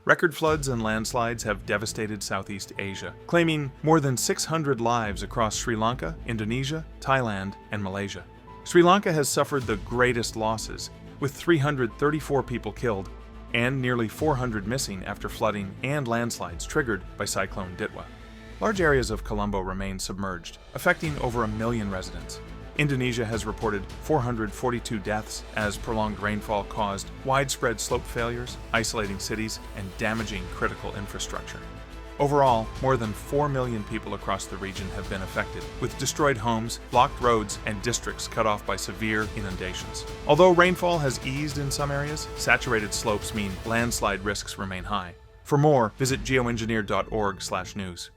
Record floods and landslides have devastated Southeast Asia, claiming more than 600 lives across Sri Lanka, Indonesia, Thailand, and Malaysia. Sri Lanka has suffered the greatest losses, with 334 people killed and nearly 400 missing after flooding and landslides triggered by Cyclone Ditwa. Large areas of Colombo remain submerged, affecting over 1 million residents. Indonesia has reported 442 deaths as prolonged rainfall caused widespread slope failures, isolating cities, and damaging critical infrastructure. Overall, more than 4 million people across the region have been affected, with destroyed homes, blocked roads, and districts cut off by severe inundations. Although rainfall has eased in some areas, saturated slopes mean landslide risks remain high. For more, visit Geoengineer.org/news.